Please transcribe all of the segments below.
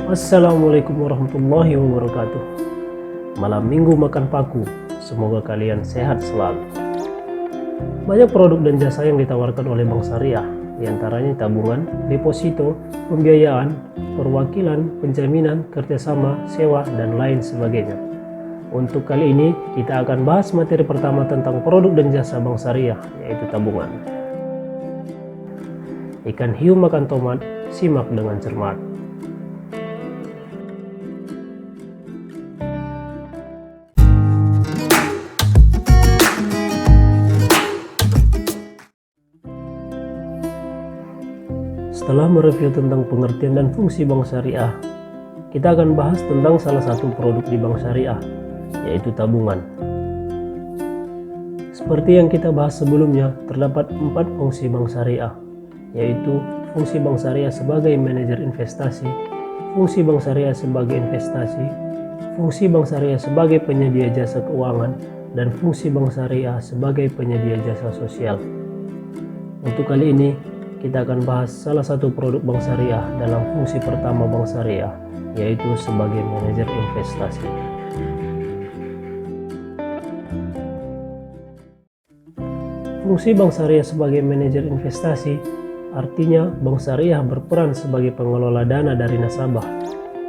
Assalamualaikum warahmatullahi wabarakatuh. Malam minggu makan paku, semoga kalian sehat selalu. Banyak produk dan jasa yang ditawarkan oleh Bank Syariah, diantaranya tabungan, deposito, pembiayaan, perwakilan, penjaminan, kerjasama, sewa, dan lain sebagainya. Untuk kali ini, kita akan bahas materi pertama tentang produk dan jasa Bank Syariah, yaitu tabungan. Ikan hiu makan tomat, simak dengan cermat. Setelah mereview tentang pengertian dan fungsi Bank Syariah, kita akan bahas tentang salah satu produk di Bank Syariah, yaitu tabungan. Seperti yang kita bahas sebelumnya, terdapat 4 fungsi Bank Syariah, yaitu fungsi Bank Syariah sebagai manajer investasi, fungsi Bank Syariah sebagai investasi, fungsi Bank Syariah sebagai penyedia jasa keuangan, dan fungsi Bank Syariah sebagai penyedia jasa sosial. Untuk kali ini, kita akan bahas salah satu produk Bank Syariah dalam fungsi pertama Bank Syariah, yaitu sebagai manajer investasi. Fungsi Bank Syariah sebagai manajer investasi artinya Bank Syariah berperan sebagai pengelola dana dari nasabah,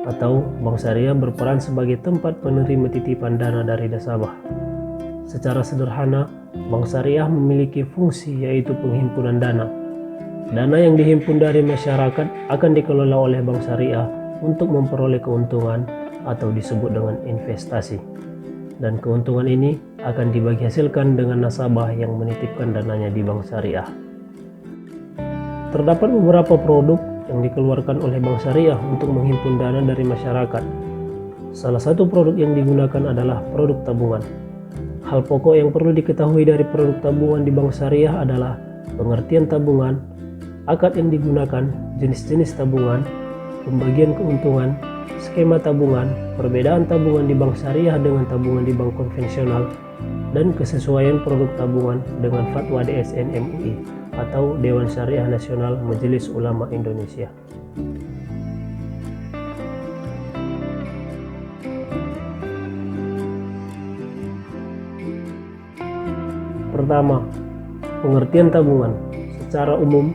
atau Bank Syariah berperan sebagai tempat penerima titipan dana dari nasabah. Secara sederhana, Bank Syariah memiliki fungsi yaitu penghimpunan dana. Dana yang dihimpun dari masyarakat akan dikelola oleh Bank Syariah untuk memperoleh keuntungan atau disebut dengan investasi. Dan keuntungan ini akan dibagi hasilkan dengan nasabah yang menitipkan dananya di Bank Syariah. Terdapat beberapa produk yang dikeluarkan oleh Bank Syariah untuk menghimpun dana dari masyarakat. Salah satu produk yang digunakan adalah produk tabungan. Hal pokok yang perlu diketahui dari produk tabungan di Bank Syariah adalah pengertian tabungan, akad yang digunakan, jenis-jenis tabungan, pembagian keuntungan, skema tabungan, perbedaan tabungan di Bank Syariah dengan tabungan di bank konvensional, dan kesesuaian produk tabungan dengan fatwa DSN MUI atau Dewan Syariah Nasional Majelis Ulama Indonesia. Pertama, pengertian tabungan. Secara umum,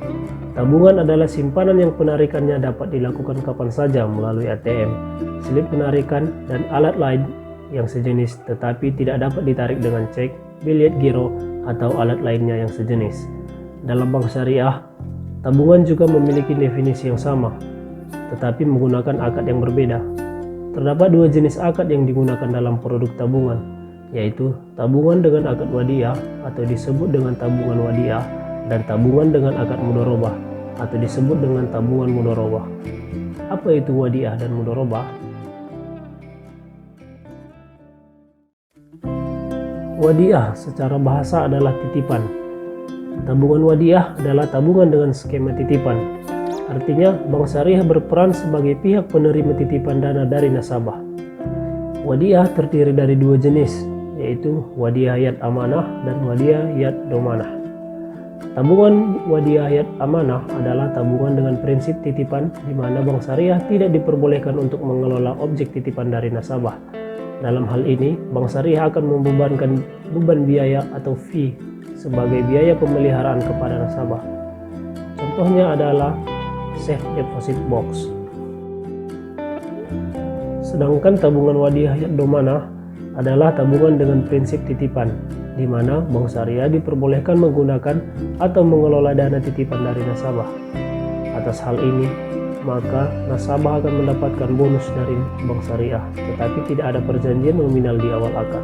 tabungan adalah simpanan yang penarikannya dapat dilakukan kapan saja melalui ATM, slip penarikan, dan alat lain yang sejenis tetapi tidak dapat ditarik dengan cek, biliet giro, atau alat lainnya yang sejenis. Dalam Bank Syariah, tabungan juga memiliki definisi yang sama, tetapi menggunakan akad yang berbeda. Terdapat 2 jenis akad yang digunakan dalam produk tabungan, yaitu tabungan dengan akad wadiah atau disebut dengan tabungan wadiah, dan tabungan dengan akad mudharabah atau disebut dengan tabungan mudharabah. Apa itu wadiah dan mudharabah? Wadiah secara bahasa adalah titipan. Tabungan wadiah adalah tabungan dengan skema titipan. Artinya, Bank Syariah berperan sebagai pihak penerima titipan dana dari nasabah. Wadiah terdiri dari 2 jenis, yaitu wadiah yad amanah dan wadiah yad domanah. Tabungan wadiah yad amanah adalah tabungan dengan prinsip titipan di mana Bank Syariah tidak diperbolehkan untuk mengelola objek titipan dari nasabah. Dalam hal ini, Bank Syariah akan membebankan beban biaya atau fee sebagai biaya pemeliharaan kepada nasabah. Contohnya adalah safe deposit box. Sedangkan tabungan wadiah yad domanah adalah tabungan dengan prinsip titipan, di mana Bank Syariah diperbolehkan menggunakan atau mengelola dana titipan dari nasabah. Atas hal ini, maka nasabah akan mendapatkan bonus dari Bank Syariah, tetapi tidak ada perjanjian nominal di awal akad.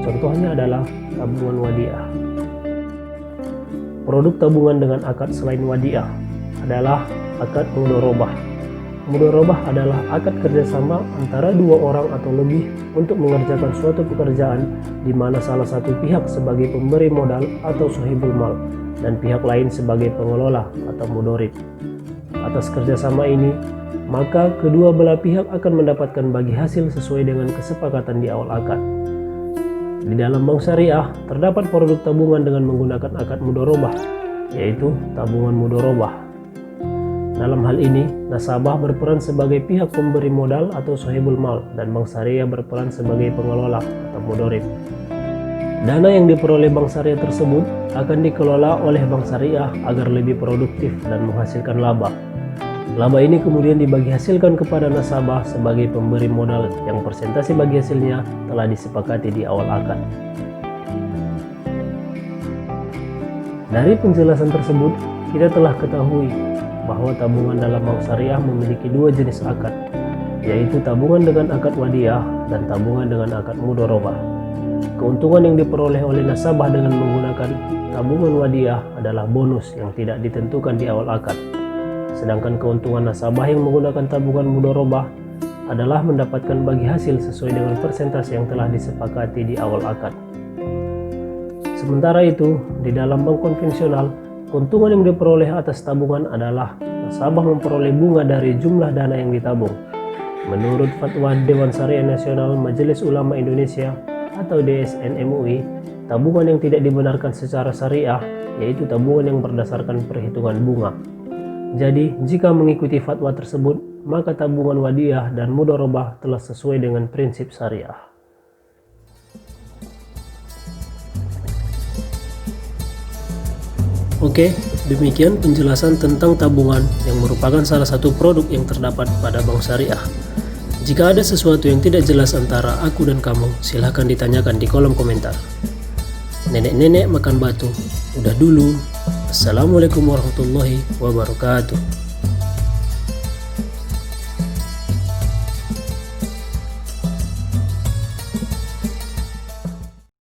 Contohnya adalah tabungan wadiah. Produk tabungan dengan akad selain wadiah adalah akad mudharabah. Mudharabah adalah akad kerjasama antara 2 orang atau lebih untuk mengerjakan suatu pekerjaan di mana salah satu pihak sebagai pemberi modal atau sahibul mal dan pihak lain sebagai pengelola atau mudharib. Atas kerjasama ini, maka kedua belah pihak akan mendapatkan bagi hasil sesuai dengan kesepakatan di awal akad. Di dalam Bank Syariah, terdapat produk tabungan dengan menggunakan akad mudharabah, yaitu tabungan mudharabah. Dalam hal ini, nasabah berperan sebagai pihak pemberi modal atau sohibul mal dan bank syariah berperan sebagai pengelola atau mudorib. Dana yang diperoleh bank syariah tersebut akan dikelola oleh bank syariah agar lebih produktif dan menghasilkan laba. Laba ini kemudian dibagi hasilkan kepada nasabah sebagai pemberi modal yang persentase bagi hasilnya telah disepakati di awal akad. Dari penjelasan tersebut, kita telah ketahui bahwa tabungan dalam bank syariah memiliki dua jenis akad, yaitu tabungan dengan akad wadiyah dan tabungan dengan akad mudorobah. Keuntungan yang diperoleh oleh nasabah dengan menggunakan tabungan wadiyah adalah bonus yang tidak ditentukan di awal akad. Sedangkan keuntungan nasabah yang menggunakan tabungan mudorobah adalah mendapatkan bagi hasil sesuai dengan persentase yang telah disepakati di awal akad. Sementara itu, di dalam bank konvensional, keuntungan yang diperoleh atas tabungan adalah nasabah memperoleh bunga dari jumlah dana yang ditabung. Menurut Fatwa Dewan Syariah Nasional Majelis Ulama Indonesia atau DSN MUI, tabungan yang tidak dibenarkan secara syariah yaitu tabungan yang berdasarkan perhitungan bunga. Jadi, jika mengikuti fatwa tersebut, maka tabungan wadiyah dan mudorobah telah sesuai dengan prinsip syariah. Oke, demikian penjelasan tentang tabungan yang merupakan salah satu produk yang terdapat pada bank syariah. Jika ada sesuatu yang tidak jelas antara aku dan kamu, silahkan ditanyakan di kolom komentar. Nenek-nenek makan batu, udah dulu. Assalamualaikum warahmatullahi wabarakatuh.